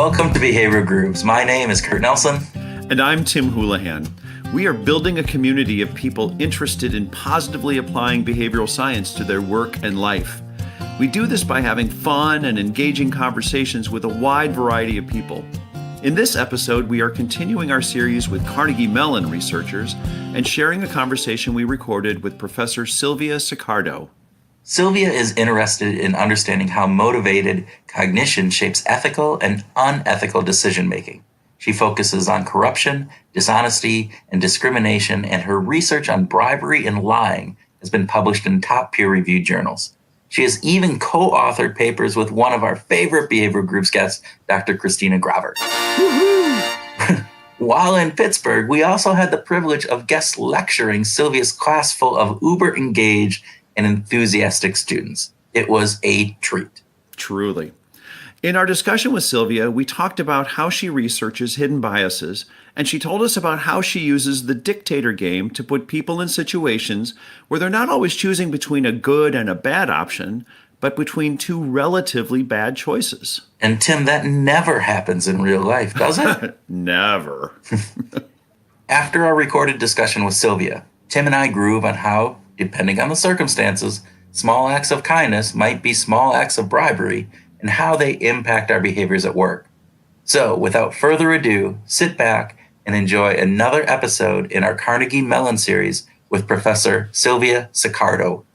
Welcome to Behavior Grooves. My name is Kurt Nelson. And I'm Tim Houlihan. We are building a community of people interested in positively applying behavioral science to their work and life. We do this by having fun and engaging conversations with a wide variety of people. In this episode, we are continuing our series with Carnegie Mellon researchers and sharing a conversation we recorded with Professor Silvia Saccardo. Silvia is interested in understanding how motivated cognition shapes ethical and unethical decision-making. She focuses on corruption, dishonesty, and discrimination, and her research on bribery and lying has been published in top peer-reviewed journals. She has even co-authored papers with one of our favorite Behavior Groups guests, Dr. Christina Gravert. While in Pittsburgh, we also had the privilege of guest lecturing Silvia's class full of uber-engaged and enthusiastic students. It was a treat. Truly. In our discussion with Silvia, we talked about how she researches hidden biases, and she told us about how she uses the Dictator Game to put people in situations where they're not always choosing between a good and a bad option, but between two relatively bad choices. And Tim, that never happens in real life, does it? Never. After our recorded discussion with Silvia, Tim and I groove on how, depending on the circumstances, small acts of kindness might be small acts of bribery and how they impact our behaviors at work. So, without further ado, sit back and enjoy another episode in our Carnegie Mellon series with Professor Silvia Saccardo.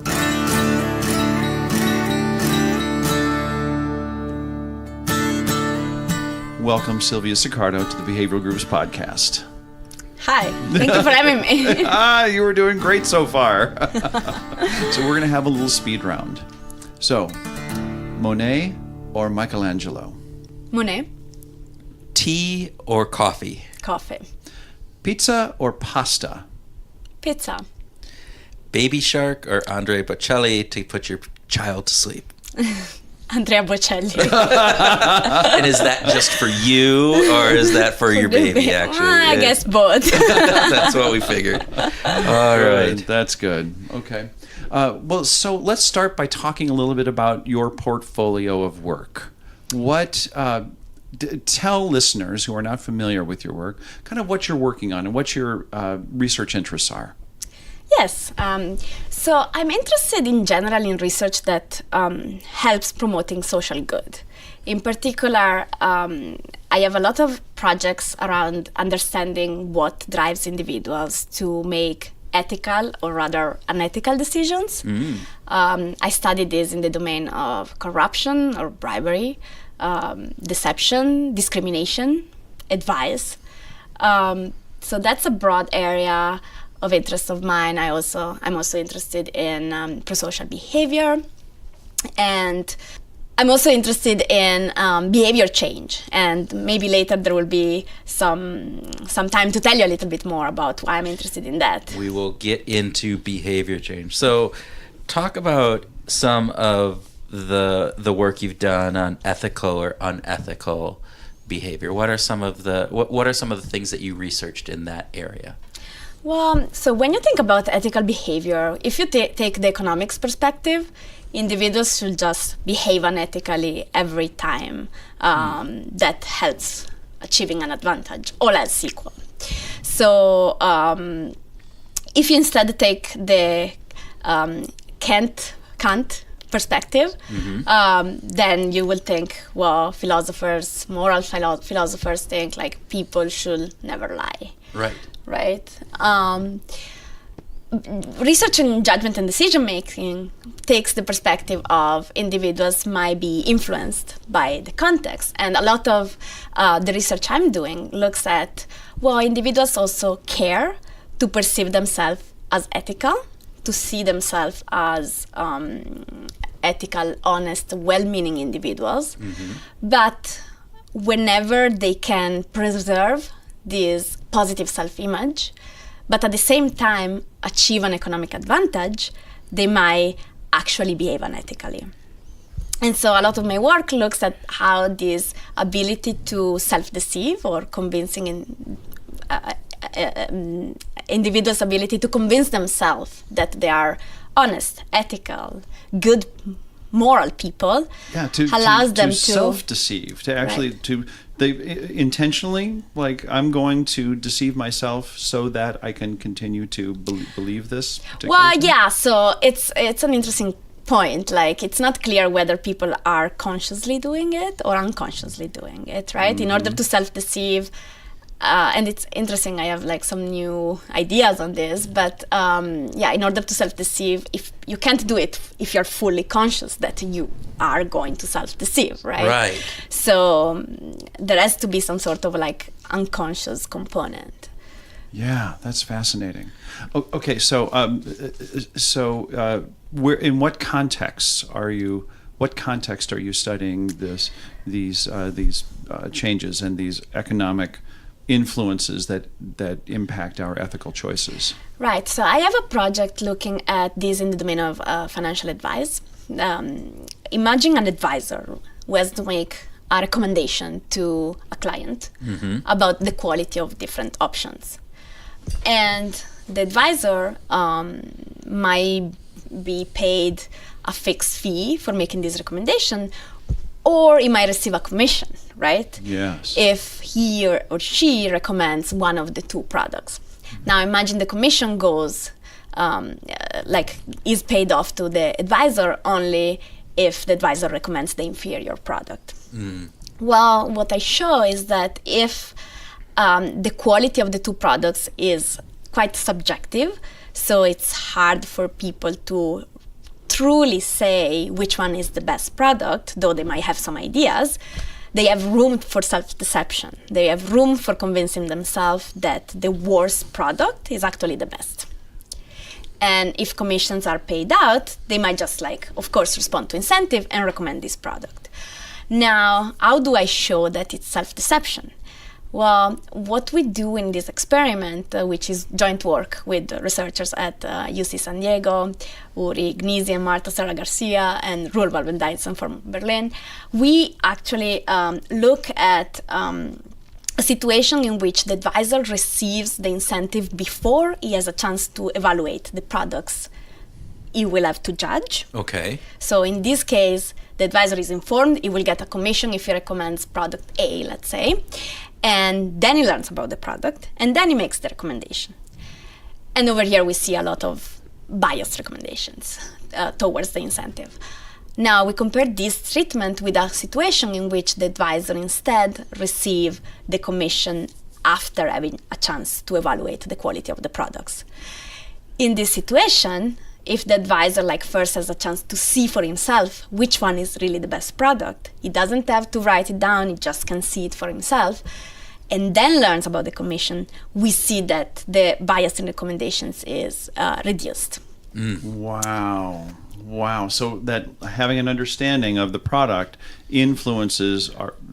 Welcome, Silvia Saccardo, to the Behavioral Groups podcast. Hi, thank you for having me. You were doing great so far. So we're going to have a little speed round. So, Monet or Michelangelo? Monet. Tea or coffee? Coffee. Pizza or pasta? Pizza. Baby Shark or Andrea Bocelli to put your child to sleep? Andrea Bocelli. And is that just for you, or is that for your baby, actually? I guess both. That's what we figured. All right. That's good. Okay. So let's start by talking a little bit about your portfolio of work. Tell listeners who are not familiar with your work, kind of what you're working on and what your research interests are. Yes. So I'm interested in general in research that helps promoting social good. In particular, I have a lot of projects around understanding what drives individuals to make ethical or rather unethical decisions. I studied this in the domain of corruption or bribery, deception, discrimination, advice. So that's a broad area of interest of mine. I'm also interested in prosocial behavior, and I'm also interested in behavior change. And maybe later there will be some time to tell you a little bit more about why I'm interested in that. We will get into behavior change. So, talk about some of the work you've done on ethical or unethical behavior. What are some of the things that you researched in that area? Well, so when you think about ethical behavior, if you take the economics perspective, individuals should just behave unethically every time that helps achieving an advantage, all else equal. So if you instead take the Kant perspective, then you will think, well, moral philosophers think like people should never lie. Right. Research in judgment and decision-making takes the perspective of individuals might be influenced by the context. And a lot of the research I'm doing looks at, well, individuals also care to perceive themselves as ethical, to see themselves as ethical, honest, well-meaning individuals. But whenever they can preserve this positive self-image, but at the same time achieve an economic advantage, they might actually behave unethically. And so a lot of my work looks at how this ability to self-deceive or convincing individuals' ability to convince themselves that they are honest, ethical, good moral people, allows them to self-deceive, to actually they intentionally, like, I'm going to deceive myself so that I can continue to believe this particular thing? Yeah, so it's an interesting point. Like, it's not clear whether people are consciously doing it or unconsciously doing it, right? In order to self-deceive, and it's interesting, I have like some new ideas on this, but in order to self-deceive, if you can't do it if you're fully conscious that you are going to self-deceive, right? Right. So there has to be some sort of like unconscious component. Yeah, that's fascinating. Okay, so where, in what context are you studying these changes and these economic influences that impact our ethical choices? Right. So I have a project looking at this in the domain of financial advice. Imagine an advisor who has to make a recommendation to a client about the quality of different options. And the advisor might be paid a fixed fee for making this recommendation, or he might receive a commission, right? Yes. If he or she recommends one of the two products. Now imagine the commission goes, is paid off to the advisor only if the advisor recommends the inferior product. Well, what I show is that if the quality of the two products is quite subjective, so it's hard for people to truly say which one is the best product, though they might have some ideas. They have room for self-deception. They have room for convincing themselves that the worst product is actually the best. And if commissions are paid out, they might just of course, respond to incentive and recommend this product. Now, how do I show that it's self-deception? Well, what we do in this experiment, which is joint work with researchers at UC San Diego, Uri Gnisi and Marta Serra Garcia, and Roel van Dijssen from Berlin, we actually look at a situation in which the advisor receives the incentive before he has a chance to evaluate the products he will have to judge. Okay. So in this case, the advisor is informed he will get a commission if he recommends product A, let's say. And then he learns about the product, and then he makes the recommendation. And over here we see a lot of biased recommendations towards the incentive. Now we compare this treatment with a situation in which the advisor instead receives the commission after having a chance to evaluate the quality of the products. In this situation, if the advisor first has a chance to see for himself which one is really the best product, he doesn't have to write it down, he just can see it for himself, and then learns about the commission, we see that the bias in recommendations is reduced. Wow. So that having an understanding of the product influences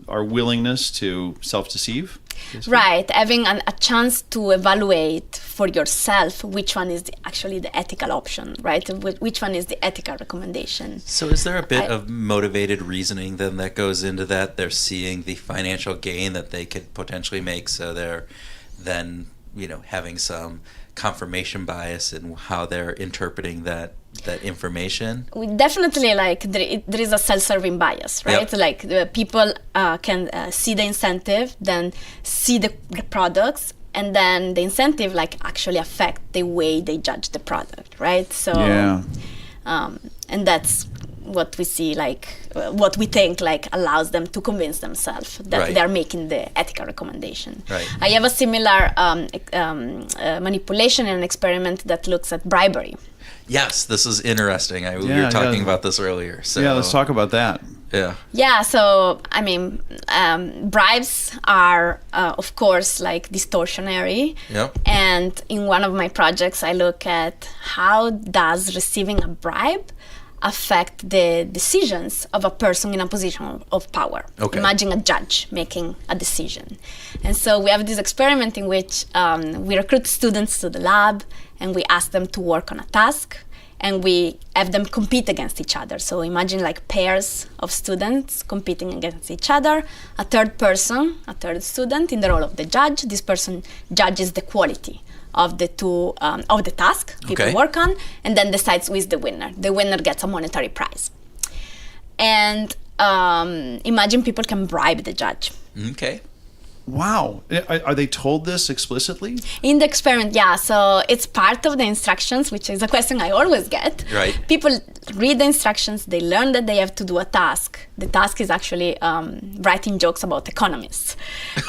our willingness to self-deceive? Right, having a chance to evaluate for yourself which one is actually the ethical option, right? Which one is the ethical recommendation. So is there a bit of motivated reasoning then that goes into that? They're seeing the financial gain that they could potentially make, so they're then, having some confirmation bias in how they're interpreting that information? We definitely there is a self-serving bias, right? Yep. The people can see the incentive, then see the products, and then the incentive actually affect the way they judge the product, right? So and that's what we see, what we think allows them to convince themselves that they're making the ethical recommendation. Right. I have a similar manipulation in an experiment that looks at bribery. Yes, this is interesting. We were talking about this earlier. So let's talk about that. Yeah, so bribes are, of course, distortionary. Yep. And in one of my projects, I look at how does receiving a bribe affect the decisions of a person in a position of power. Okay. Imagine a judge making a decision. And so we have this experiment in which we recruit students to the lab and we ask them to work on a task and we have them compete against each other. So imagine pairs of students competing against each other, a third student in the role of the judge. This person judges the quality of the two of the task people work on, and then decides who is the winner. The winner gets a monetary prize. and imagine people can bribe the judge. Okay. Wow. Are they told this explicitly? In the experiment, yeah. So it's part of the instructions, which is a question I always get. Right. People read the instructions, they learn that they have to do a task. The task is actually writing jokes about economists.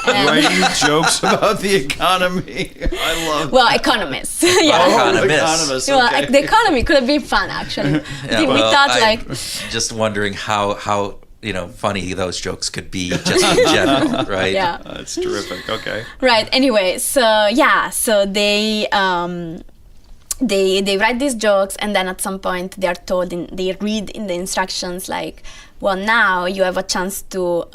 Writing jokes about the economy. I love Well, economists. Yeah. Oh, Economists. okay. Well, the economy could have been fun, actually. Yeah, we well, thought, I'm just wondering how funny those jokes could be just in general, right? Yeah. That's terrific. Okay. Right. Anyway, so they write these jokes, and then at some point they are told, they read in the instructions like, well, now you have a chance to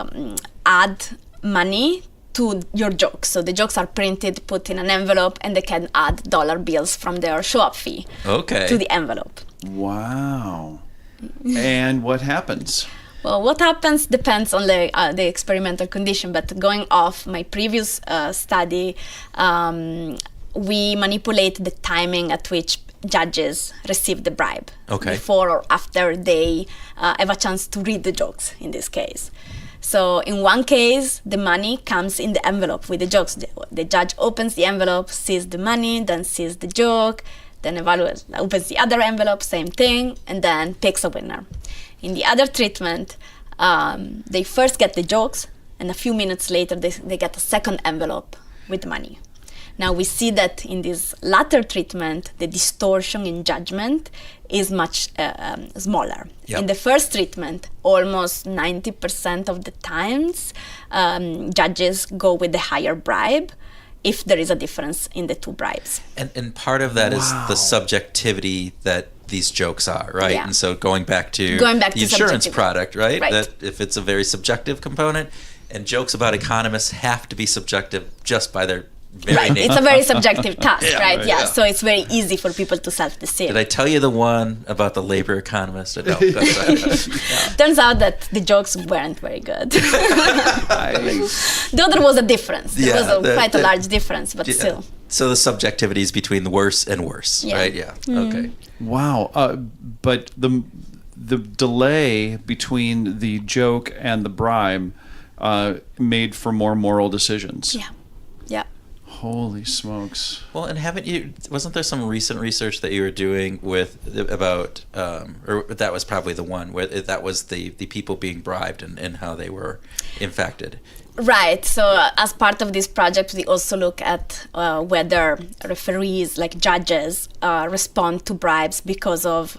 add money to your jokes. So the jokes are printed, put in an envelope, and they can add dollar bills from their show-up fee to the envelope. Wow. And what happens? Well, what happens depends on the experimental condition, but going off my previous study, we manipulate the timing at which judges receive the bribe, before or after they have a chance to read the jokes, in this case. So in one case, the money comes in the envelope with the jokes. The judge opens the envelope, sees the money, then sees the joke, then opens the other envelope, same thing, and then picks a winner. In the other treatment, they first get the jokes, and a few minutes later, they get a second envelope with money. Now, we see that in this latter treatment, the distortion in judgment is much smaller. Yep. In the first treatment, almost 90% of the times, judges go with the higher bribe if there is a difference in the two bribes. And part of that is the subjectivity that these jokes are, right? Yeah. And so going back to the insurance product, right? That if it's a very subjective component, and jokes about economists have to be subjective just by their very nature. It's a very subjective task, Yeah. Yeah, so it's very easy for people to self-deceive. Did I tell you the one about the labor economist? No, that's right. Turns out that the jokes weren't very good. Though there was a difference. There was quite a large difference, but still. So the subjectivity is between the worse and worse, right? Yeah. Okay. Wow. But the delay between the joke and the bribe made for more moral decisions. Yeah. Holy smokes. Well, and wasn't there some recent research that you were doing about, or that was probably the one, where that was the people being bribed and how they were infected? Right. So as part of this project, we also look at whether referees, like judges, respond to bribes because of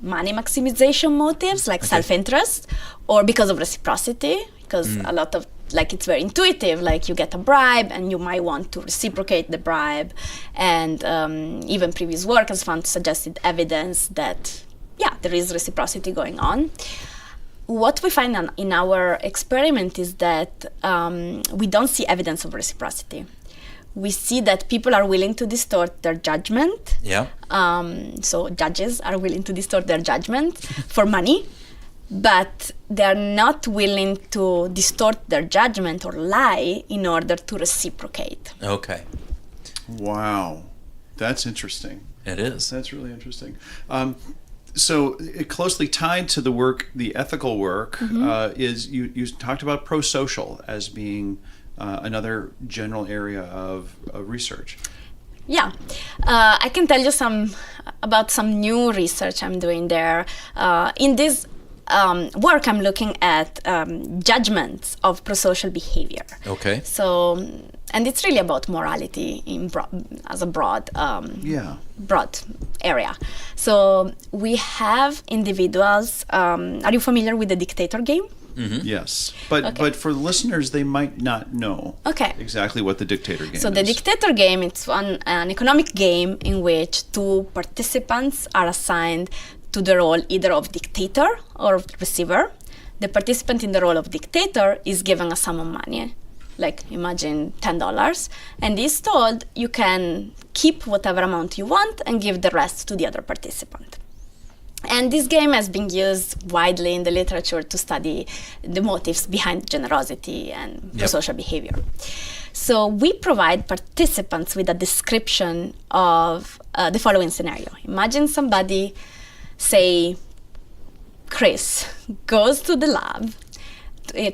money maximization motives, like self-interest, or because of reciprocity, because a lot of it's very intuitive, like you get a bribe and you might want to reciprocate the bribe. And even previous work has found suggested evidence that, there is reciprocity going on. What we find in our experiment is that we don't see evidence of reciprocity. We see that people are willing to distort their judgment. Yeah. So judges are willing to distort their judgment for money. But they're not willing to distort their judgment or lie in order to reciprocate. Okay. Wow. That's interesting. It is. That's really interesting. So closely tied to the work, the ethical work, is you talked about pro-social as being another general area of research. Yeah. I can tell you about some new research I'm doing there. In this work, I'm looking at judgments of prosocial behavior. Okay. So, and it's really about morality as a broad area. So we have individuals. Are you familiar with the Dictator Game? Mm-hmm. Yes, but for listeners, they might not know exactly what the Dictator Game is. So the Dictator Game, it's an economic game in which two participants are assigned to the role either of dictator or of receiver. The participant in the role of dictator is given a sum of money, like imagine $10, and is told you can keep whatever amount you want and give the rest to the other participant. And this game has been used widely in the literature to study the motives behind generosity and prosocial behavior. So we provide participants with a description of the following scenario. Imagine somebody, say, Chris goes to the lab,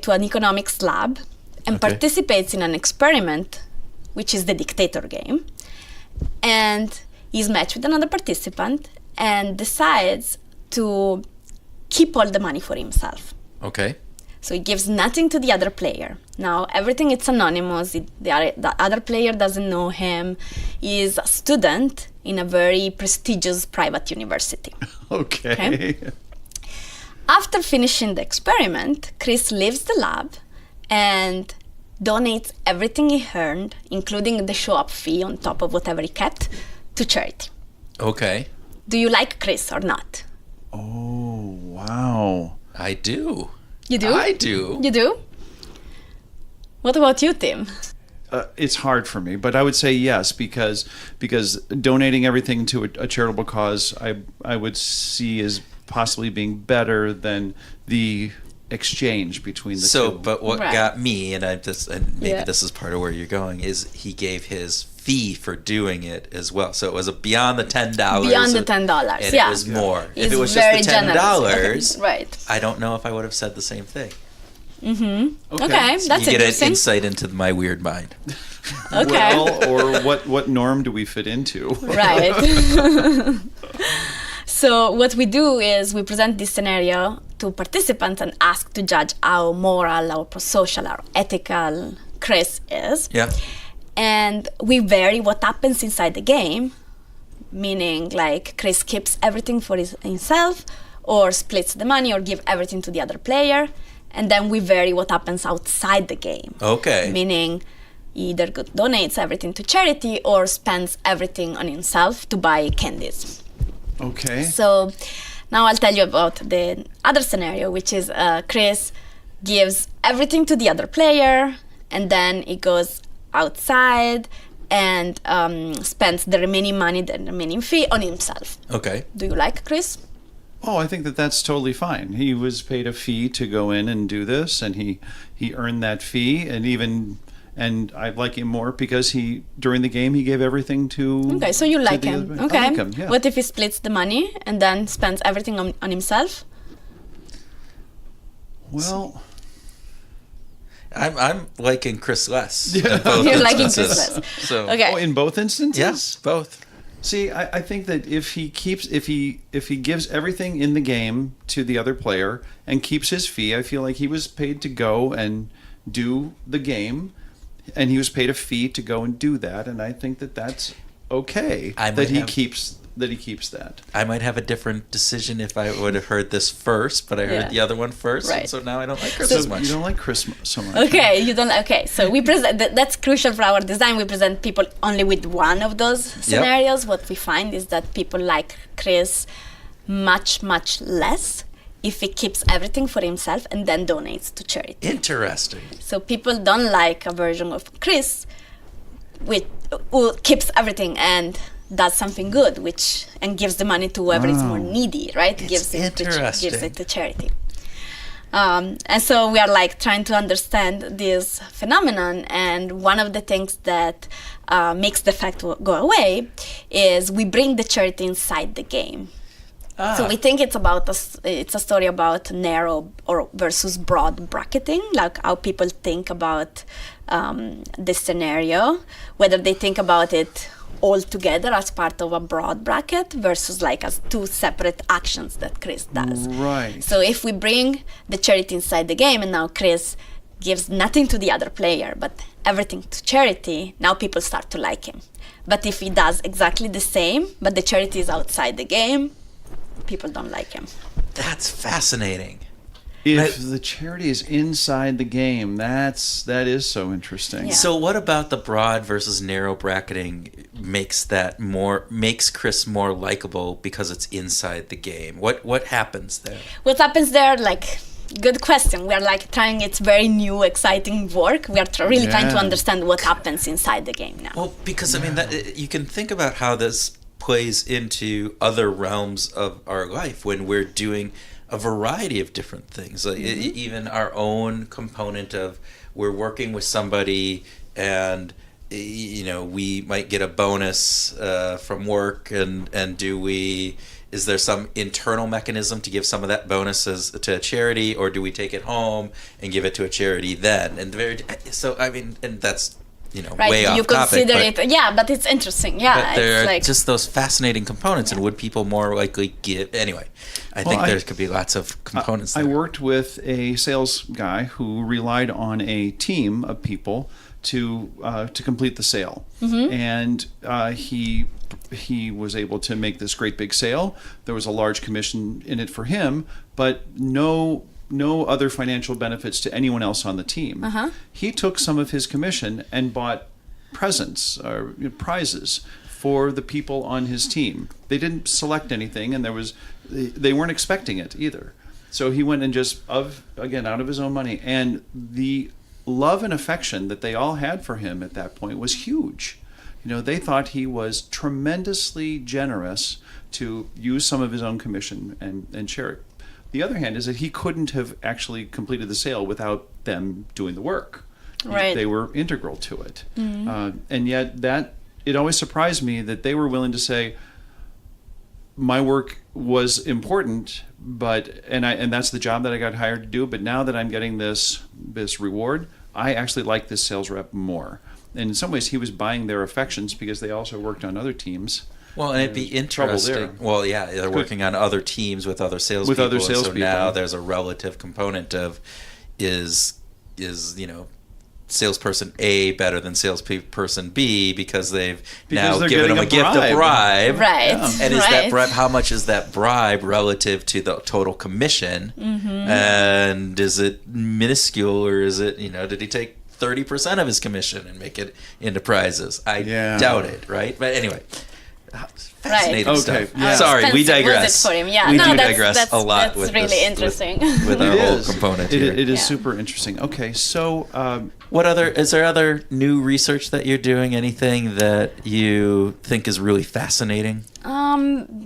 to an economics lab, and participates in an experiment, which is the Dictator Game, and he's matched with another participant and decides to keep all the money for himself. Okay. So he gives nothing to the other player. Now, everything is anonymous. The other player doesn't know him. He is a student in a very prestigious private university. Okay. After finishing the experiment, Chris leaves the lab and donates everything he earned, including the show-up fee on top of whatever he kept, to charity. Okay. Do you like Chris or not? Oh, wow. I do. You do? I do. You do? What about you, Tim? It's hard for me, but I would say yes, because donating everything to a charitable cause, I would see as possibly being better than the exchange between the two. But what got me, and maybe this is part of where you're going, is he gave his fee for doing it as well. So it was beyond the $10. Beyond the $10, and it was more. He's if it was just the $10, $10, right? I don't know if I would have said the same thing. Mm-hmm. Okay, So that's you get interesting. an insight into my weird mind. Okay. Well, or what norm do we fit into? Right. So what we do is we present this scenario to participants and ask to judge how moral, how pro-social, how ethical Chris is. Yeah. And we vary what happens inside the game, meaning like Chris keeps everything for himself or splits the money or give everything to the other player. And then we vary what happens outside the game. Okay. Meaning he either donates everything to charity or spends everything on himself to buy candies. Okay. So now I'll tell you about the other scenario, which is Chris gives everything to the other player and then he goes outside and spends the remaining money, the remaining fee on himself. Okay. Do you like Chris? Oh, I think that's totally fine. He was paid a fee to go in and do this, and he earned that fee, and I like him more because during the game he gave everything to. Okay, so you like him. Okay. I like him, yeah. What if he splits the money and then spends everything on himself? Well, I'm liking Chris less. Yeah. in both You're liking instances. Chris less. So Okay. in both instances. yes, both. See, I think that if he gives everything in the game to the other player and keeps his fee, I feel like he was paid to go and do the game, and he was paid a fee to go and do that, and I think that that's okay. He keeps that. I might have a different decision if I would have heard this first, but I heard the other one first, Right. and so now I don't like Chris So as much. You don't like Chris so much. Okay, you don't. Okay, so we present. That's crucial for our design. We present people only with one of those scenarios. What we find is that people like Chris much less if he keeps everything for himself and then donates to charity. Interesting. So people don't like a version of Chris who keeps everything and does something good, and gives the money to whoever is more needy, right? It's interesting. Gives it to charity. And so we are like trying to understand this phenomenon, and one of the things that makes the fact go away is we bring the charity inside the game. So we think it's a story about narrow or versus broad bracketing, like how people think about this scenario, whether they think about it all together as part of a broad bracket versus like as two separate actions that Chris does. Right. So if we bring the charity inside the game and now Chris gives nothing to the other player but everything to charity, now people start to like him. But if he does exactly the same but the charity is outside the game, people don't like him. That's fascinating. If the charity is inside the game, that is so interesting. Yeah. So what about the broad versus narrow bracketing makes Chris more likable because it's inside the game? What happens there? What happens there, like, good question. We are like trying, it's very new, exciting work. We are really trying to understand what happens inside the game now. Well, because I mean, you can think about how this plays into other realms of our life when we're doing a variety of different things, like even our own component of we're working with somebody and we might get a bonus from work, and do we is there some internal mechanism to give some of that bonuses to a charity, or do we take it home and give it to a charity then? And and that's way off you topic. Consider it, but it's interesting. Yeah, but there it's are like, just those fascinating components, and would people more likely give? Anyway, I think there could be lots of components. I worked with a sales guy who relied on a team of people to complete the sale, and he was able to make this great big sale. There was a large commission in it for him, but no other financial benefits to anyone else on the team. He took some of his commission and bought presents or prizes for the people on his team. They didn't select anything, and they weren't expecting it either. So he went and just out of his own money, and the love and affection that they all had for him at that point was huge. They thought he was tremendously generous to use some of his own commission and share it. The other hand is that he couldn't have actually completed the sale without them doing the work. Right. They were integral to it. And yet it always surprised me that they were willing to say, my work was important, and that's the job that I got hired to do, but now that I'm getting this reward, I actually like this sales rep more. And in some ways, he was buying their affections because they also worked on other teams. Well, and it'd be interesting. Well, yeah, they're working on other teams with other salespeople. So now there's a relative component of is salesperson A better than salesperson B because they've now given them a gift of bribe. Right. Yeah. And is that bribe? How much is that bribe relative to the total commission? And is it minuscule, or is it did he take 30% of his commission and make it into prizes? I doubt it. Right. But anyway. Fascinating stuff. Yeah. Sorry, we digress. For him. Yeah. We do digress a lot with really this, interesting. with our whole component here. It is super interesting. Okay, so is there other new research that you're doing? Anything that you think is really fascinating?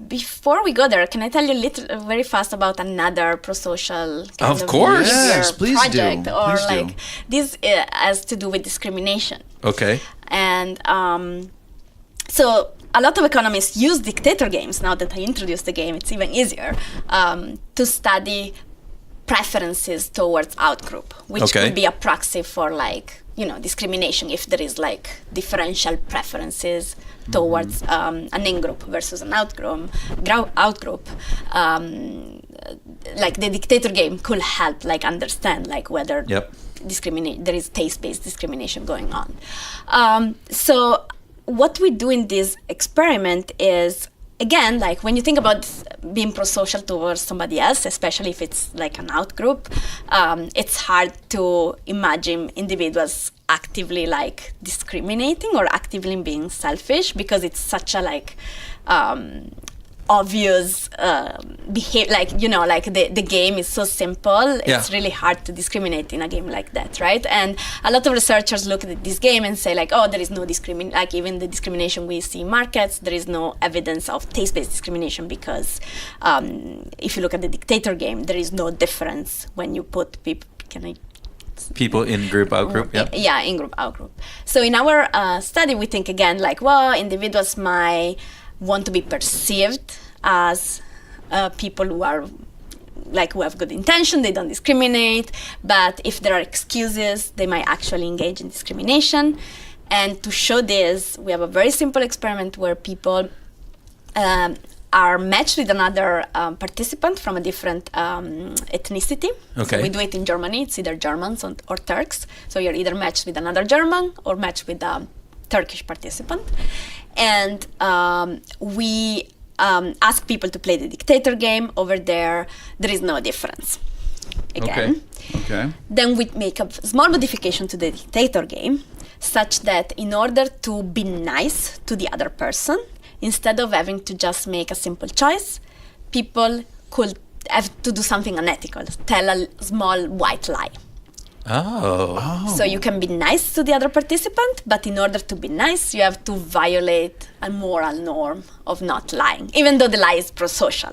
Before we go there, can I tell you very fast about another pro-social kind of course. Yes, please project, do. or Please like do. this has to do with discrimination. Okay. And so a lot of economists use dictator games. Now that I introduced the game, it's even easier to study preferences towards outgroup, which could be a proxy for discrimination if there is differential preferences towards an in-group versus an outgroup. The dictator game could help understand whether there is taste-based discrimination going on. So what we do in this experiment is, again, when you think about being pro-social towards somebody else, especially if it's an outgroup, it's hard to imagine individuals actively discriminating or actively being selfish, because it's such a obvious behavior. The game is so simple. It's really hard to discriminate in a game like that, right? And a lot of researchers look at this game and say there is no discrimination. Even the discrimination we see in markets, there is no evidence of taste-based discrimination, because if you look at the dictator game, there is no difference when you put people. People in group, out group, yeah, in group, out group. So in our study, we think again individuals might want to be perceived as people who are who have good intention, they don't discriminate, but if there are excuses, they might actually engage in discrimination. And to show this, we have a very simple experiment where people are matched with another participant from a different ethnicity. Okay. So we do it in Germany. It's either Germans or Turks. So you're either matched with another German or matched with a Turkish participant. And we ask people to play the dictator game. Over there is no difference. Again. Okay. Then we make a small modification to the dictator game, such that in order to be nice to the other person, instead of having to just make a simple choice, people could have to do something unethical, tell a small white lie. Oh. So you can be nice to the other participant, but in order to be nice, you have to violate a moral norm of not lying, even though the lie is pro-social.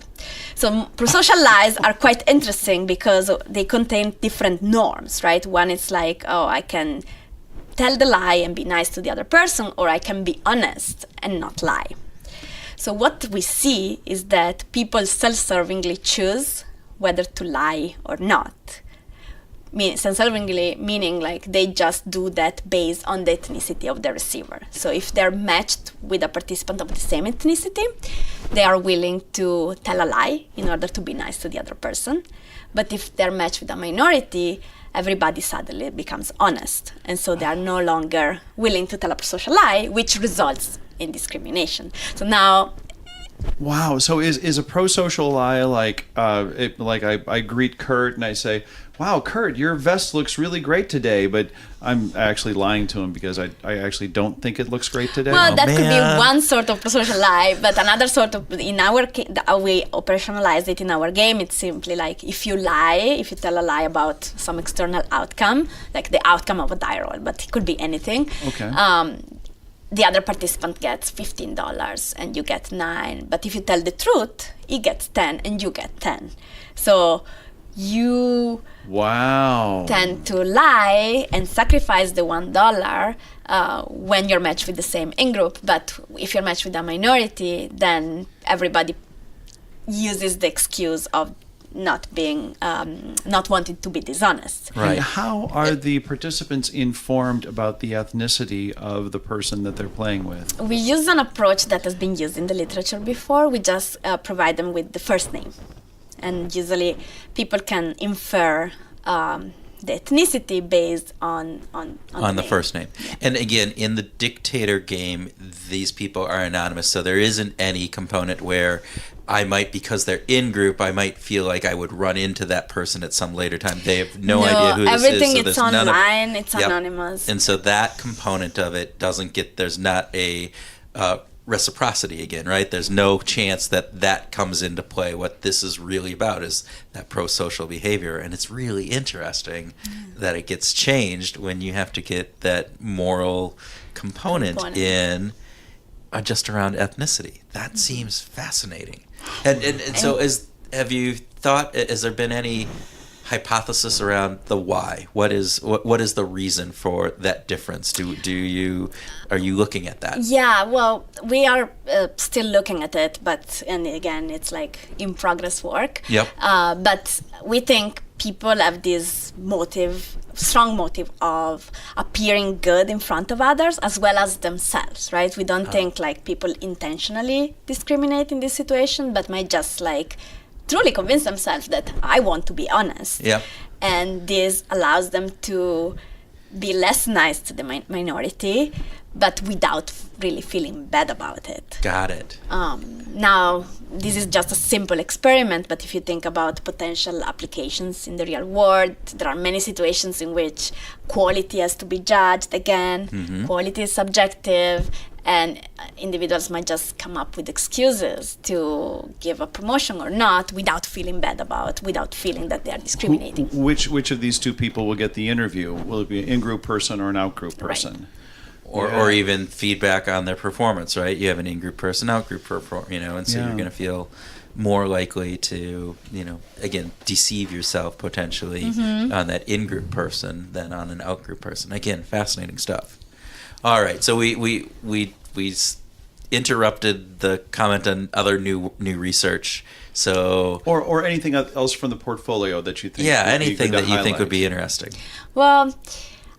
So pro-social lies are quite interesting because they contain different norms, right? One is I can tell the lie and be nice to the other person, or I can be honest and not lie. So what we see is that people self-servingly choose whether to lie or not. Self-servingly meaning like they just do that based on the ethnicity of the receiver. So if they're matched with a participant of the same ethnicity, they are willing to tell a lie in order to be nice to the other person. But if they're matched with a minority, everybody suddenly becomes honest. And so they are no longer willing to tell a social lie, which results in discrimination. So now... Wow. So is a pro-social lie like I greet Kurt and I say, wow, Kurt, your vest looks really great today, but I'm actually lying to him because I actually don't think it looks great today? Well, that could be one sort of pro-social lie, but another sort of, in our how we operationalize it in our game, it's simply like if you tell a lie about some external outcome, like the outcome of a die roll, but it could be anything. Okay. The other participant gets $15 and you get 9. But if you tell the truth, he gets 10 and you get 10. So you tend to lie and sacrifice the $1 when you're matched with the same in-group. But if you're matched with a minority, then everybody uses the excuse of not wanting to be dishonest. Right. And how are the participants informed about the ethnicity of the person that they're playing with? We use an approach that has been used in the literature before. We just provide them with the first name. And usually people can infer the ethnicity based on the first name. Yeah. And again, in the Dictator game, these people are anonymous, so there isn't any component where I might, because they're in group, I might feel like I would run into that person at some later time. They have no idea who this is. Everything it's online, it's anonymous. And so that component of it there's not a reciprocity again, right? There's no chance that comes into play. What this is really about is that pro-social behavior. And it's really interesting that it gets changed when you have to get that moral component in just around ethnicity. That seems fascinating. And so have you thought, has there been any hypothesis around the why? What is the reason for that difference? Are you looking at that? Yeah, well, we are still looking at it, and again, it's like in progress work. Yep. But we think people have this strong motive of appearing good in front of others as well as themselves, right? We don't think like people intentionally discriminate in this situation, but might just like truly convince themselves that I want to be honest. Yeah. And this allows them to be less nice to the minority, but without really feeling bad about it. Got it. Now, this is just a simple experiment, but if you think about potential applications in the real world, there are many situations in which quality has to be judged again. Mm-hmm. Quality is subjective, and individuals might just come up with excuses to give a promotion or not without feeling that they are discriminating. Which of these two people will get the interview? Will it be an in-group person or an out-group person? Right. Or even feedback on their performance, right? You have an in-group person, out-group person, and so you're going to feel more likely to, again, deceive yourself potentially on that in-group person than on an out-group person. Again, fascinating stuff. All right, so we interrupted the comment on other new research. So or anything else from the portfolio that you think? Yeah, anything that you think would be interesting. Well,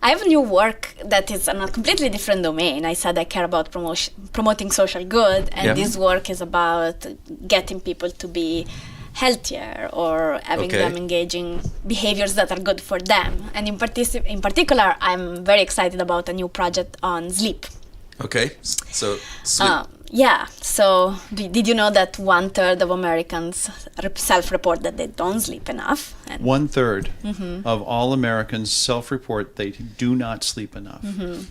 I have new work that is in a completely different domain. I said I care about promoting social good, and this work is about getting people to be healthier or having them engaging behaviors that are good for them. And in particular, I'm very excited about a new project on sleep. Okay, so sleep. So did you know that 1/3 of Americans self-report that they don't sleep enough? And 1/3 of all Americans self-report they do not sleep enough. Mm-hmm.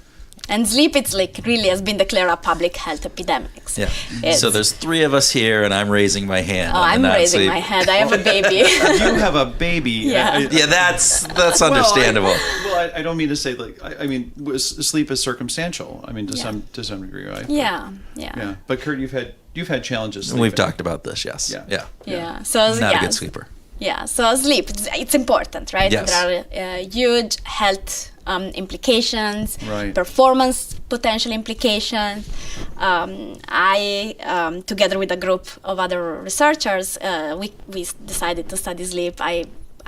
And sleep, it's like really has been declared a public health epidemic. Yeah. So there's 3 of us here, and I'm raising my hand. Oh, I'm raising my hand. I have a baby. You have a baby. Yeah. That's understandable. I don't mean to say sleep is circumstantial. I mean to some degree, right? Yeah. But Kurt, you've had challenges sleeping. We've talked about this. Yes. Yeah. So not a good sleeper. Yeah. So sleep, it's important, right? Yes. There are huge health implications, right. performance potential implications. I, together with a group of other researchers, we decided to study sleep. I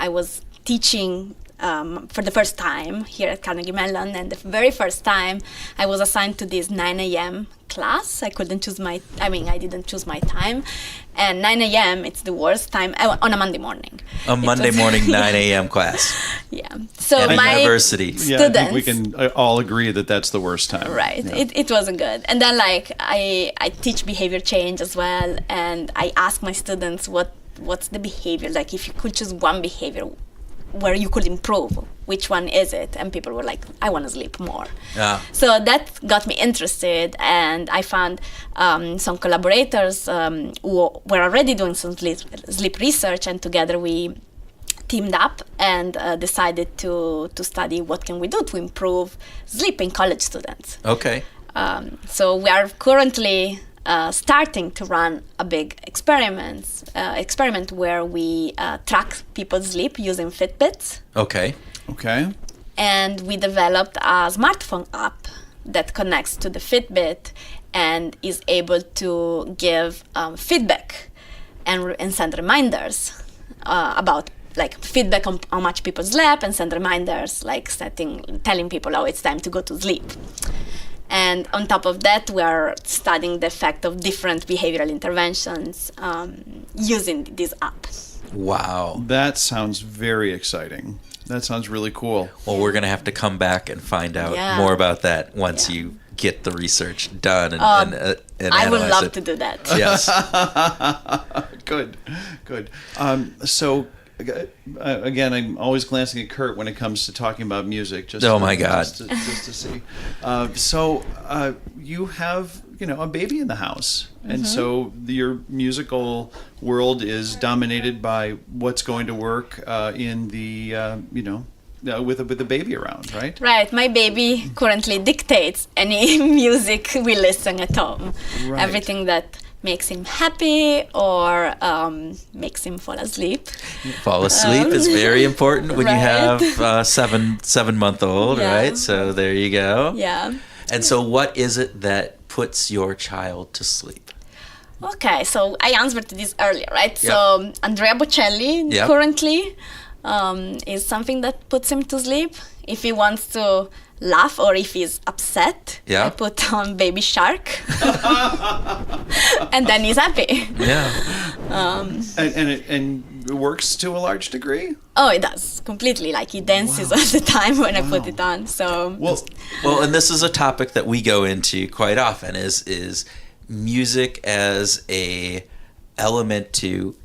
was teaching for the first time here at Carnegie Mellon, and the very first time I was assigned to this 9 a.m. class. I didn't choose my time, and 9 a.m. it's the worst time on a Monday morning. A Monday morning 9 a.m. class. Yeah. So at my university. students, I think we can all agree that that's the worst time. Right. Yeah. It wasn't good. And then I teach behavior change as well, and I ask my students what's the behavior, like if you could choose one behavior where you could improve, which one is it? And people were like, I want to sleep more. Yeah. So that got me interested, and I found some collaborators who were already doing some sleep research, and together we teamed up and decided to study what can we do to improve sleep in college students. Okay. So we are currently starting to run a big experiment where we track people's sleep using Fitbits. Okay. Okay. And we developed a smartphone app that connects to the Fitbit and is able to give feedback and send reminders about like feedback on how much people slept, and send reminders like telling people, oh, it's time to go to sleep. And on top of that, we are studying the effect of different behavioral interventions using this app. Wow. That sounds very exciting. That sounds really cool. Well, we're going to have to come back and find out more about that once you get the research done and I would analyze love it. to do that. Yes. Good. So, again, I'm always glancing at Kurt when it comes to talking about music. Just my God. Just to see. So you have, a baby in the house. And so your musical world is dominated by what's going to work in the, with a baby around, right? Right. My baby currently dictates any music we listen at home. Right. Everything that makes him happy or makes him fall asleep. Fall asleep is very important when you Right. have a 7-month-old, Yeah. right? So there you go. Yeah. And so what is it that puts your child to sleep? Okay, so I answered to this earlier, right? So Andrea Bocelli Yep. currently is something that puts him to sleep. If he wants to laugh or if he's upset, Yeah. I put on Baby Shark, and then he's happy. Yeah. And it works to a large degree? Oh, it does completely. Like he dances all the time when I put it on. So Well, and this is a topic that we go into quite often is music as a element to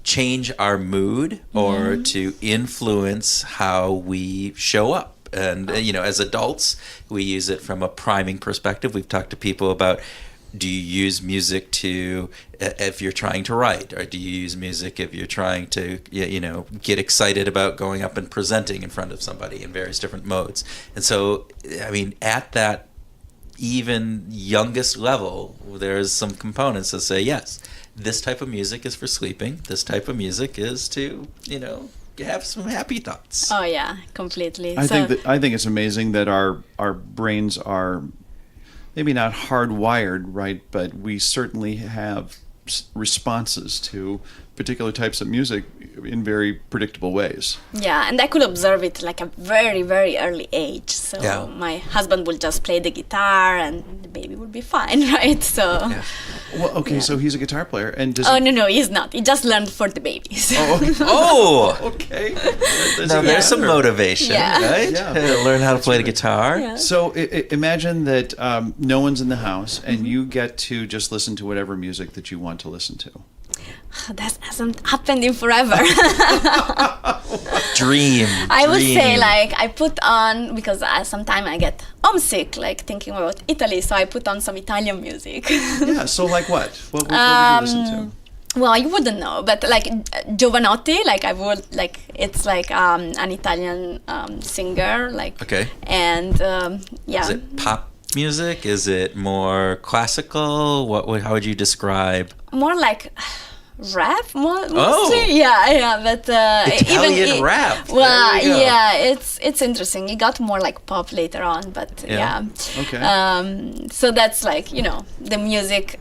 change our mood or to influence how we show up. And, as adults, we use it from a priming perspective. We've talked to people about, do you use music if you're trying to write? Or do you use music if you're trying to, get excited about going up and presenting in front of somebody in various different modes? And so, at that even youngest level, there's some components that say, yes, this type of music is for sleeping. This type of music is to, have some happy thoughts. oh yeah, completely. I think it's amazing that our brains are maybe not hardwired, right, but we certainly have responses to particular types of music in very predictable ways. Yeah, and I could observe it like a very, very early age. So Yeah. my husband will just play the guitar and the baby will be fine, right? So. Yeah. Well, okay, so he's a guitar player, and does Oh, he... no, he's not. He just learned for the babies. Oh! Okay. Now there's some motivation, Yeah. right? Yeah. Learn how to play the guitar. Yeah. So imagine that no one's in the house, and you get to just listen to whatever music that you want to listen to. That hasn't happened in forever. Dream. I would say, like, I put on, because sometimes I get homesick, like, thinking about Italy, so I put on some Italian music. Yeah, so like what? What would you listen to? Well, you wouldn't know, but like Giovanotti, like I would, like it's like an Italian singer, like. Okay. And yeah. Is it pop music? Is it more classical? How would you describe? More like rap mostly. Yeah, but Italian rap. Well, There we go. yeah, it's interesting. It got more like pop later on, but yeah. Okay. So that's like, the music.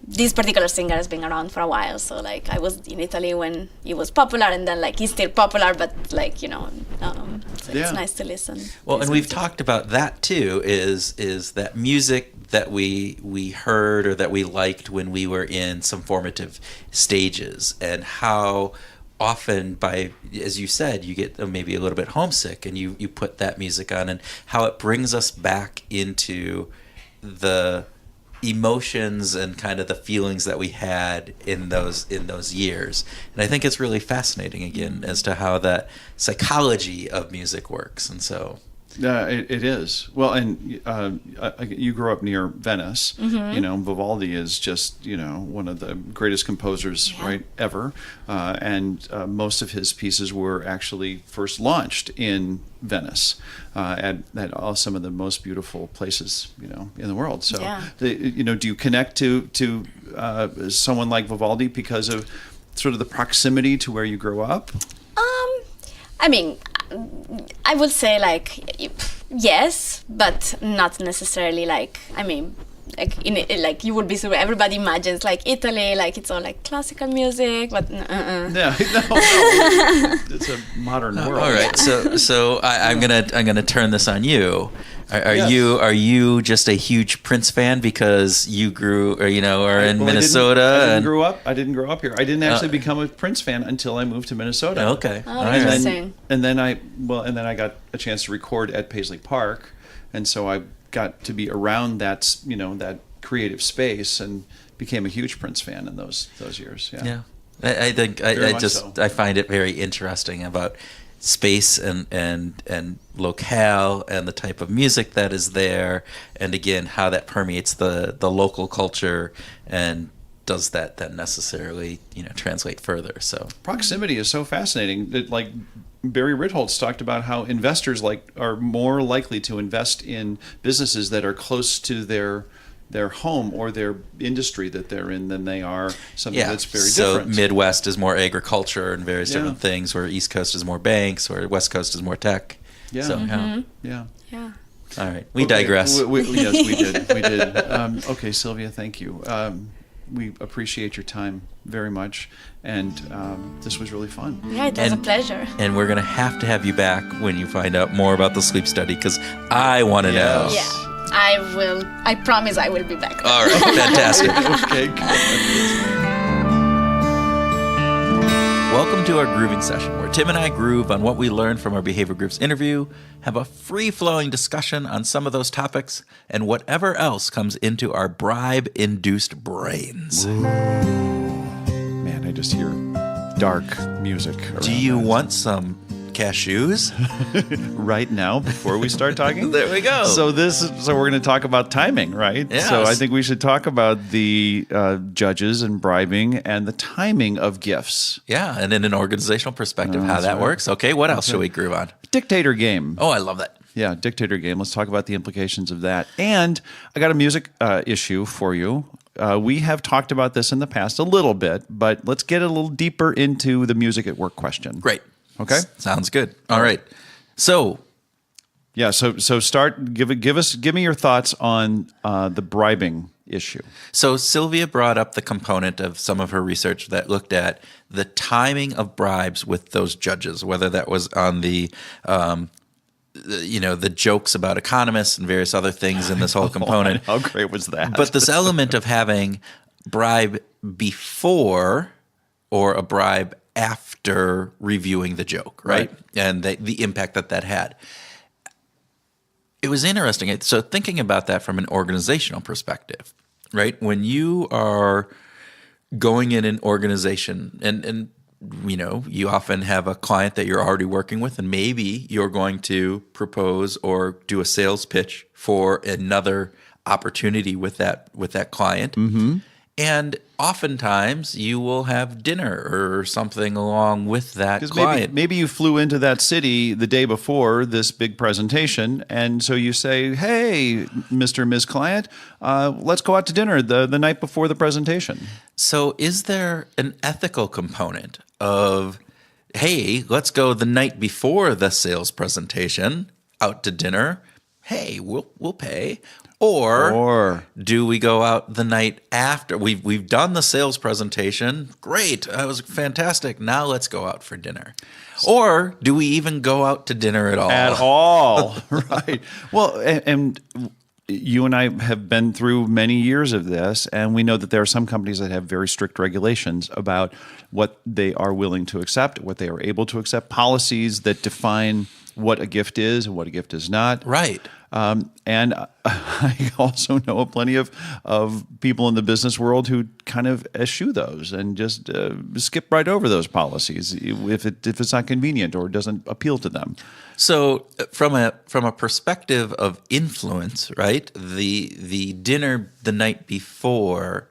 This particular singer has been around for a while, so like I was in Italy when he was popular, and then like he's still popular, but like so it's nice to listen. Well, and we've talked about that too. Is that music that we heard or that we liked when we were in some formative stages, and how often, by, as you said, you get maybe a little bit homesick, and you put that music on, and how it brings us back into the emotions and kind of the feelings that we had in those years. And I think it's really fascinating, again, as to how that psychology of music works. And so it is. Well, and you grew up near Venice. Vivaldi is just, one of the greatest composers, right, ever. And most of his pieces were actually first launched in Venice, at some of the most beautiful places, in the world. So, do you connect to someone like Vivaldi because of sort of the proximity to where you grew up? I mean, I would say like yes, but not necessarily like. I mean, like you would be surprised. Everybody imagines like Italy, like it's all like classical music, but no, it's a modern world. All right, so I'm gonna turn this on you. Are you just a huge Prince fan because you grew or in Minnesota? I didn't grow up here. I didn't actually become a Prince fan until I moved to Minnesota. Okay. Interesting. And then I got a chance to record at Paisley Park, and so I got to be around that that creative space and became a huge Prince fan in those years. Yeah. I think I find it very interesting about space and locale and the type of music that is there, and again how that permeates the local culture, and does that then necessarily translate further. So proximity is so fascinating. That, like Barry Ritholtz talked about how investors are more likely to invest in businesses that are close to their home or their industry that they're in than they are something that's very different. So Midwest is more agriculture and various different things, where East Coast is more banks, where West Coast is more tech. Yeah. So, Yeah. All right. We digress. Yes, we did. We did. Okay, Silvia, thank you. We appreciate your time very much, and this was really fun. Yeah, it was a pleasure. And we're going to have you back when you find out more about the sleep study, because I want to know. Yeah. I will. I promise I will be back. All right, fantastic. Okay, good. Welcome to our grooving session, where Tim and I groove on what we learned from our Behavior Grooves interview, have a free-flowing discussion on some of those topics, and whatever else comes into our bribe-induced brains. Man, I just hear dark music. Do you want some cashews? Right now, before we start talking? There we go. So we're going to talk about timing, right? Yes. So I think we should talk about the judges and bribing and the timing of gifts. Yeah, and in an organizational perspective, how that works. Okay, what else should we groove on? Dictator Game. Oh, I love that. Yeah, Dictator Game. Let's talk about the implications of that. And I got a music issue for you. We have talked about this in the past a little bit, but let's get a little deeper into the music at work question. Great. Okay. Sounds good. All right. So, yeah. So start. Give me your thoughts on the bribing issue. So Silvia brought up the component of some of her research that looked at the timing of bribes with those judges, whether that was on the jokes about economists and various other things in this whole component. How great was that? But this element of having bribe before or a bribe after reviewing the joke, right? And the impact that had. It was interesting. So thinking about that from an organizational perspective, right? When you are going in an organization and you often have a client that you're already working with, and maybe you're going to propose or do a sales pitch for another opportunity with that client. Mm-hmm. And oftentimes you will have dinner or something along with that client. Maybe you flew into that city the day before this big presentation, and so you say, hey, Mr. and Ms. Client, let's go out to dinner the night before the presentation. So is there an ethical component of, hey, let's go the night before the sales presentation out to dinner? Hey, we'll pay. Or do we go out the night after? We've done the sales presentation. Great. That was fantastic. Now let's go out for dinner. Or do we even go out to dinner at all? At all. Right. Well, and you and I have been through many years of this, and we know that there are some companies that have very strict regulations about what they are willing to accept, what they are able to accept, policies that define what a gift is and what a gift is not. Right. And I also know plenty of people in the business world who kind of eschew those and just skip right over those policies if it's not convenient or doesn't appeal to them. So from a perspective of influence, right? The dinner the night before,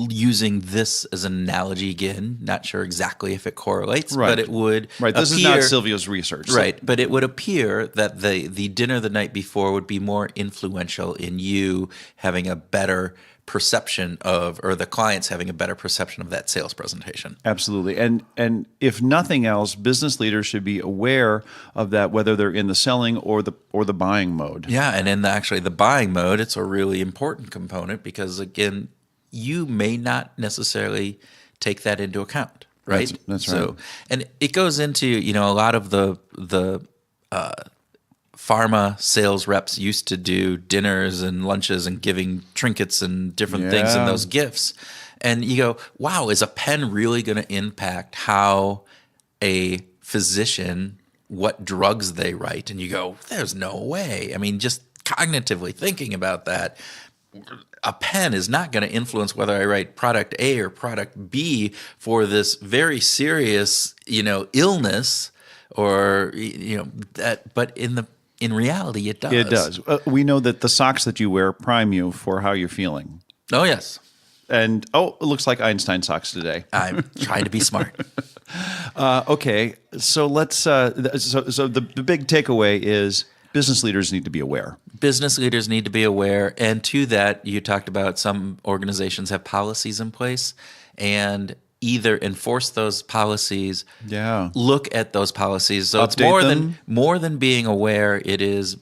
using this as an analogy again, not sure exactly if it correlates, right. But it would Right. This is not Silvia's research. Right. But it would appear that the dinner the night before would be more influential in you having a better perception of, or the clients having a better perception of that sales presentation. Absolutely. And if nothing else, business leaders should be aware of that, whether they're in the selling or the buying mode. Yeah, and in the buying mode, it's a really important component because, again, you may not necessarily take that into account, right? That's right. So, and it goes into, a lot of the pharma sales reps used to do dinners and lunches and giving trinkets and different things and those gifts. And you go, wow, is a pen really going to impact how a physician, what drugs they write? And you go, there's no way. I mean, just cognitively thinking about that, a pen is not going to influence whether I write product A or product B for this very serious, illness or, that, but in reality, it does. It does. We know that the socks that you wear prime you for how you're feeling. Oh, yes. And, it looks like Einstein socks today. I'm trying to be smart. Okay, so let's. So the big takeaway is business leaders need to be aware. Business leaders need to be aware, and to that, you talked about some organizations have policies in place, and either enforce those policies, look at those policies. So Update it's more than being aware. It is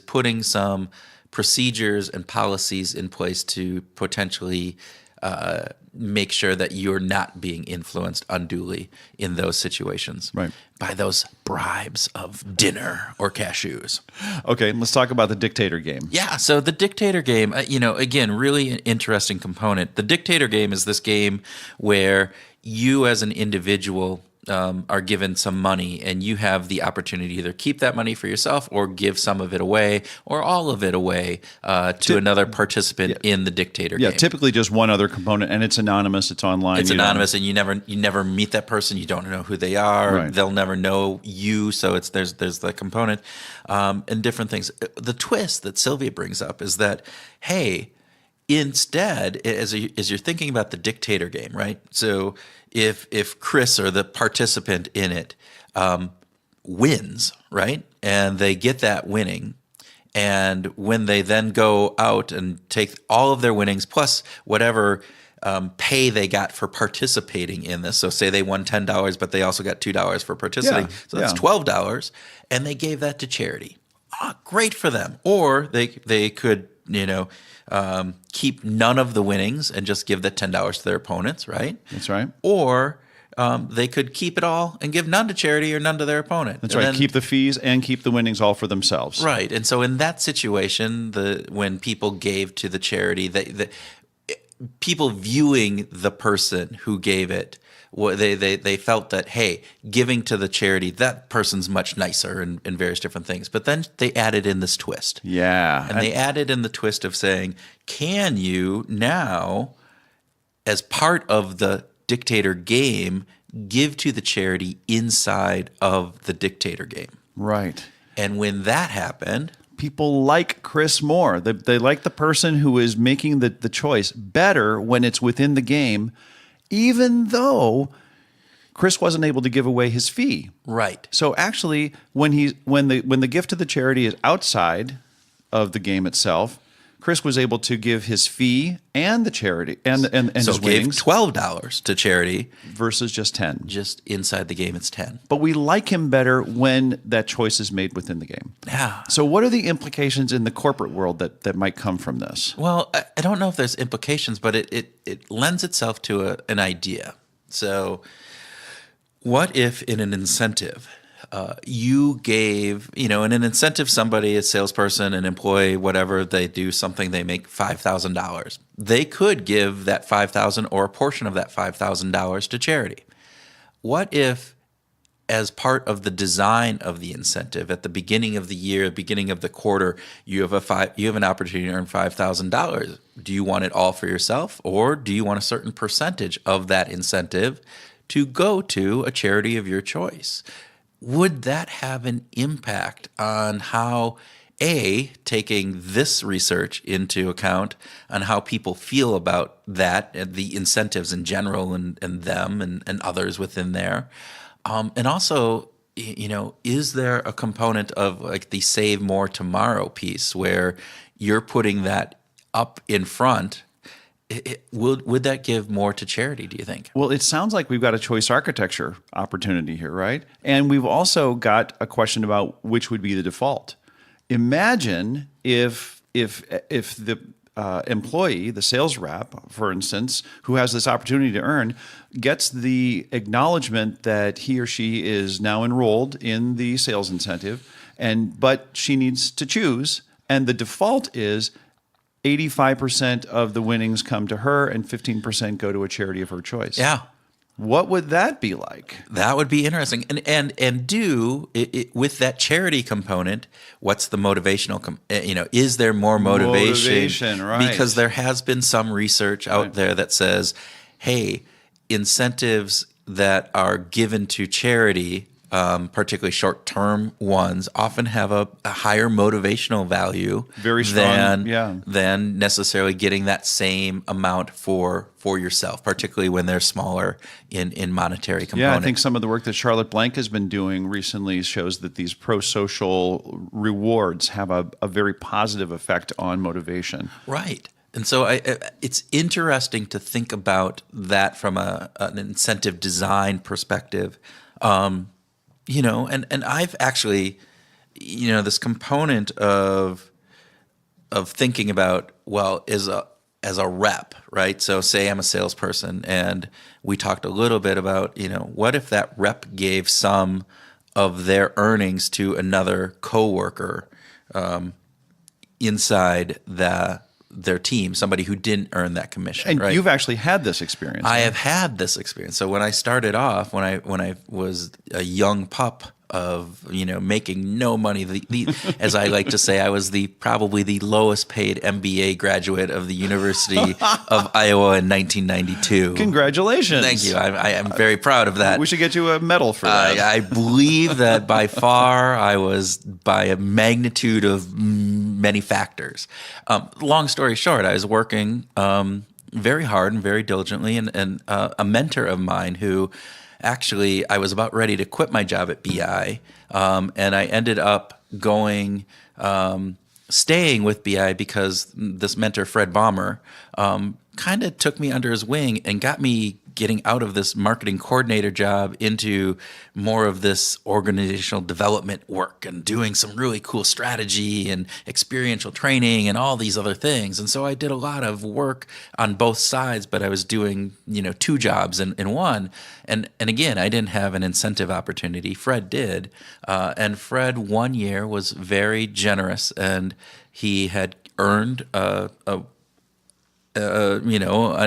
putting some procedures and policies in place to potentially make sure that you're not being influenced unduly in those situations by those bribes of dinner or cashews. Okay, let's talk about the Dictator Game. Yeah, so the Dictator Game, again, really an interesting component. The Dictator Game is this game where you as an individual are given some money, and you have the opportunity to either keep that money for yourself or give some of it away or all of it away to another participant in the Dictator Game. Yeah, typically just one other component, and it's anonymous. It's online. It's anonymous, and you never meet that person. You don't know who they are. Right. They'll never know you. So there's the component and different things. The twist that Silvia brings up is that, hey, instead, as you're thinking about the Dictator Game, right? So if Chris or the participant in it wins, right, and they get that winning, and when they then go out and take all of their winnings plus whatever pay they got for participating in this, so say they won $10, but they also got $2 for participating, so that's $12, and they gave that to charity. Great for them. Or they could keep none of the winnings and just give the $10 to their opponents, right? That's right. Or they could keep it all and give none to charity or none to their opponent. That's right. Keep the fees and keep the winnings all for themselves. Right. And so in that situation, when people gave to the charity, people viewing the person who gave it, they felt that, hey, giving to the charity, that person's much nicer and various different things. But then they added in this twist. Yeah. And they added in the twist of saying, can you now, as part of the Dictator Game, give to the charity inside of the Dictator Game? Right. And when that happened, people like Chris more. They like the person who is making the choice better when it's within the game, even though Chris wasn't able to give away his fee. Right. So actually, when the gift to the charity is outside of the game itself, Chris was able to give his fee and the charity and So his gave winnings $12 to charity. versus just 10. Just inside the game, it's 10. But we like him better when that choice is made within the game. Yeah. So what are the implications in the corporate world that might come from this? Well, I don't know if there's implications, but it lends itself to an idea. So what if in an incentive, you gave, in an incentive, somebody, a salesperson, an employee, whatever, they do something, they make $5,000. They could give that $5,000 or a portion of that $5,000 to charity. What if, as part of the design of the incentive, at the beginning of the year, beginning of the quarter, you have an opportunity to earn $5,000? Do you want it all for yourself, or do you want a certain percentage of that incentive to go to a charity of your choice? Would that have an impact on how, taking this research into account, on how people feel about that, and the incentives in general, and them and others within there? And also, is there a component of like the save more tomorrow piece where you're putting that up in front? Would that give more to charity, do you think? Well, it sounds like we've got a choice architecture opportunity here, right? And we've also got a question about which would be the default. Imagine if the employee, the sales rep, for instance, who has this opportunity to earn, gets the acknowledgement that he or she is now enrolled in the sales incentive, but she needs to choose, and the default is 85% of the winnings come to her and 15% go to a charity of her choice. Yeah. What would that be like? That would be interesting. And do it with that charity component, what's the motivational, is there more motivation? Right. Because there has been some research out there that says, hey, incentives that are given to charity, particularly short-term ones, often have a higher motivational value, very strong, than necessarily getting that same amount for yourself, particularly when they're smaller in monetary component. Yeah, I think some of the work that Charlotte Blank has been doing recently shows that these pro-social rewards have a very positive effect on motivation. Right. And so it's interesting to think about that from an incentive design perspective. And I've actually, this component of thinking about, well, as a rep, right? So say I'm a salesperson, and we talked a little bit about, what if that rep gave some of their earnings to another coworker inside their team, somebody who didn't earn that commission. And right? you've actually had this experience. I have had this experience. So when I started off, when I was a young pup of making no money, as I like to say, I was probably the lowest paid MBA graduate of the University of Iowa in 1992. Congratulations! Thank you. I am very proud of that. We should get you a medal for that. I believe that by far I was by a magnitude of many factors. Long story short, I was working very hard and very diligently, and a mentor of mine who actually I was about ready to quit my job at BI, and I ended up staying with BI because this mentor, Fred Baumer, kind of took me under his wing and got me getting out of this marketing coordinator job into more of this organizational development work and doing some really cool strategy and experiential training and all these other things. And so I did a lot of work on both sides, but I was doing, two jobs in one. And again, I didn't have an incentive opportunity. Fred did. And Fred one year was very generous, and he had earned an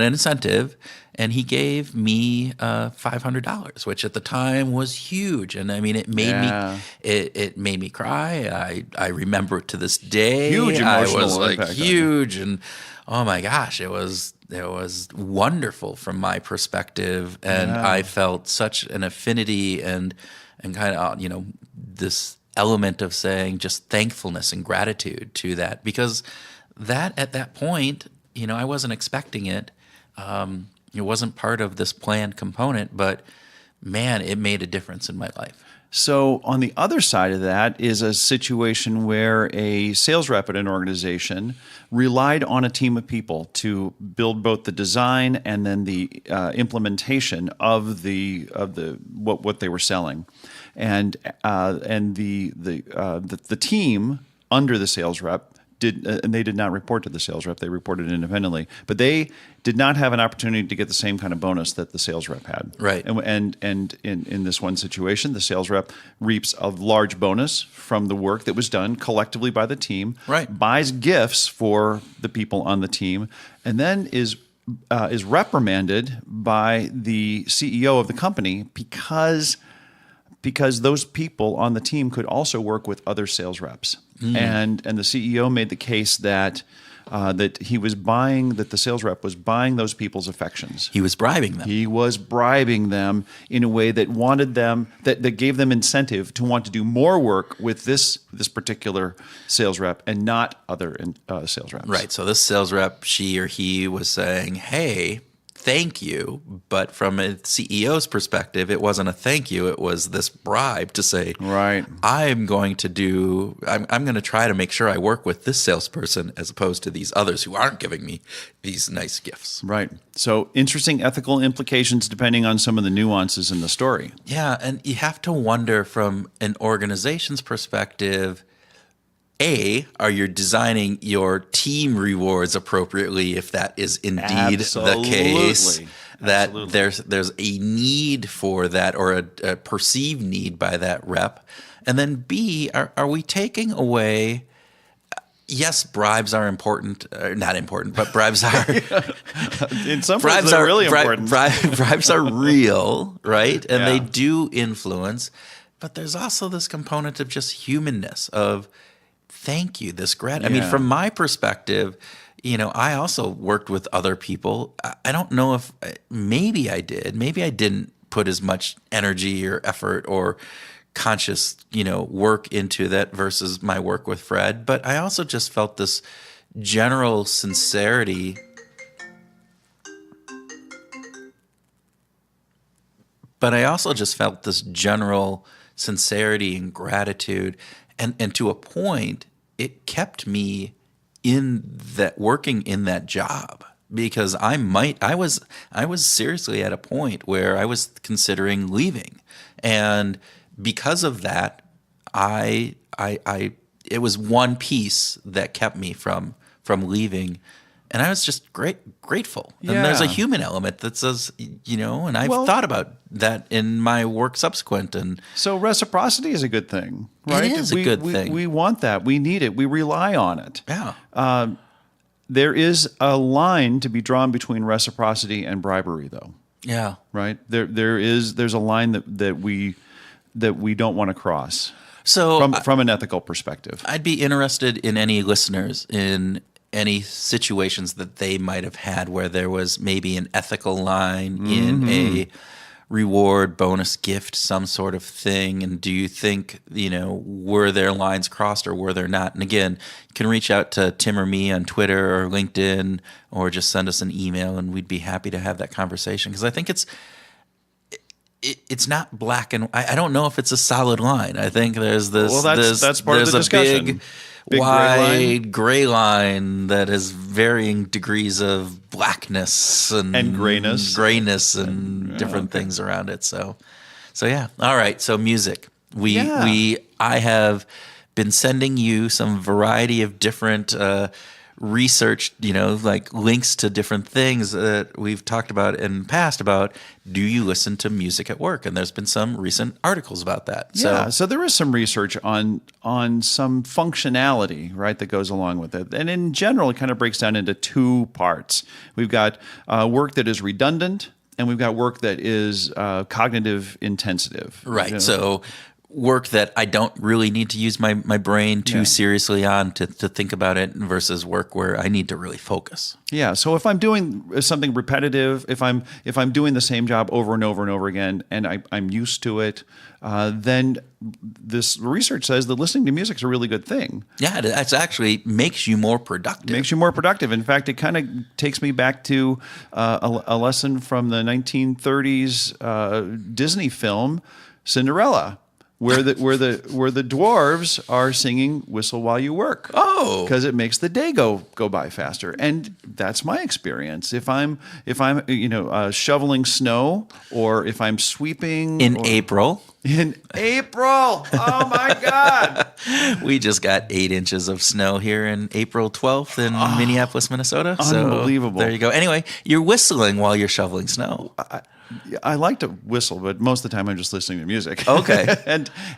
incentive, and he gave me $500, which at the time was huge. And I mean, it made me me cry. I remember it to this day. Huge emotional I was like impact. huge, and oh my gosh, it was wonderful from my perspective, and I felt such an affinity and kind of this element of saying just thankfulness and gratitude to that, because that at that point, I wasn't expecting it. It wasn't part of this planned component, but man, it made a difference in my life. So on the other side of that is a situation where a sales rep at an organization relied on a team of people to build both the design and then the implementation of what they were selling, and the team under the sales rep and they did not report to the sales rep. They reported independently, but they did not have an opportunity to get the same kind of bonus that the sales rep had. Right. And in this one situation, the sales rep reaps a large bonus from the work that was done collectively by the team. Right. Buys gifts for the people on the team, and then is reprimanded by the CEO of the company because those people on the team could also work with other sales reps. And the CEO made the case that that the sales rep was buying those people's affections. He was bribing them. He was bribing them in a way that that gave them incentive to want to do more work with this particular sales rep and not other sales reps. Right. So this sales rep, she or he, was saying, "Hey, thank you," but from a CEO's perspective, it wasn't a thank you. It was this bribe to say, right, I'm going to try to make sure I work with this salesperson as opposed to these others who aren't giving me these nice gifts. Right. So interesting ethical implications depending on some of the nuances in the story. Yeah, and you have to wonder from an organization's perspective, are you designing your team rewards appropriately if that is indeed the case? That there's a need for that, or a perceived need by that rep. And then B, are we taking away? Yes, bribes are important. Not important, but bribes are. In some ways, they're really important. Bribes are real, right? And Yeah. they do influence. But there's also this component of just humanness of thank you, this gratitude. I mean, from my perspective, I also worked with other people. I don't know if maybe I did. Maybe I didn't put as much energy or effort or conscious, work into that versus my work with Fred. But I also just felt this general sincerity. And gratitude. And to a point, it kept me in that working in that job, because I was seriously at a point where I was considering leaving, and because of that, it was one piece that kept me from leaving. And I was just grateful. And there's a human element that says, and I've thought about that in my work subsequent. And so reciprocity is a good thing, right? It is a good thing. We want that. We need it. We rely on it. Yeah. There is a line to be drawn between reciprocity and bribery, though. Yeah. Right? There's a line that we don't want to cross. So from an ethical perspective. I'd be interested in any listeners in any situations that they might have had where there was maybe an ethical line in a reward, bonus, gift, some sort of thing. And do you think, were there lines crossed or were there not? And again, you can reach out to Tim or me on Twitter or LinkedIn, or just send us an email and we'd be happy to have that conversation. Because I think it's not black and I don't know if it's a solid line. I think there's this. Well, that's part of the discussion. Big wide gray line that has varying degrees of blackness and grayness and different things around it. So yeah. All right. So music. I have been sending you some variety of different research, like links to different things that we've talked about in the past about, do you listen to music at work? And there's been some recent articles about that. Yeah, so there is some research on some functionality, right, that goes along with it. And in general, it kind of breaks down into two parts. We've got work that is redundant, and we've got work that is cognitive intensive. Right. So work that I don't really need to use my brain too seriously on to think about it versus work where I need to really focus. Yeah. So if I'm doing something repetitive, if I'm doing the same job over and over and over again, and I'm used to it, then this research says that listening to music is a really good thing. Yeah, it actually makes you more productive. Makes you more productive. In fact, it kind of takes me back to a lesson from the 1930s Disney film Cinderella, where the dwarves are singing "Whistle While You Work." Oh, because it makes the day go by faster, and that's my experience. If I'm shoveling snow, or if I'm sweeping in April. In April, oh my God! We just got 8 inches of snow here in April 12th in Minneapolis, Minnesota. Unbelievable. So there you go. Anyway, you're whistling while you're shoveling snow. I like to whistle, but most of the time I'm just listening to music. Okay.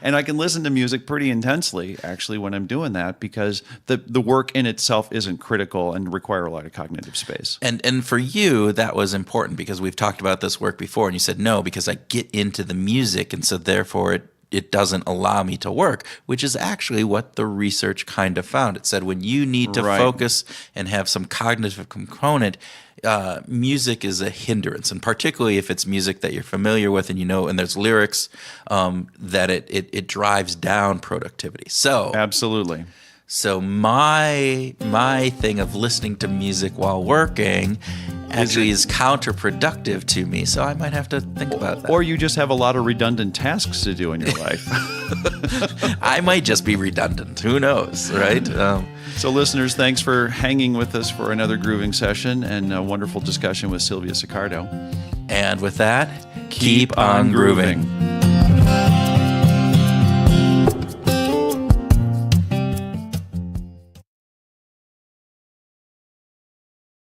and I can listen to music pretty intensely, actually, when I'm doing that, because the work in itself isn't critical and require a lot of cognitive space. And for you, that was important because we've talked about this work before, and you said, no, because I get into the music, and so therefore it doesn't allow me to work, which is actually what the research kind of found. It said when you need to focus and have some cognitive component, music is a hindrance, and particularly if it's music that you're familiar with and and there's lyrics, that it drives down productivity. So absolutely. So my thing of listening to music while working actually is counterproductive to me. So I might have to think about that. Or you just have a lot of redundant tasks to do in your life. I might just be redundant. Who knows, right? So listeners, thanks for hanging with us for another grooving session and a wonderful discussion with Silvia Saccardo. And with that, keep on grooving.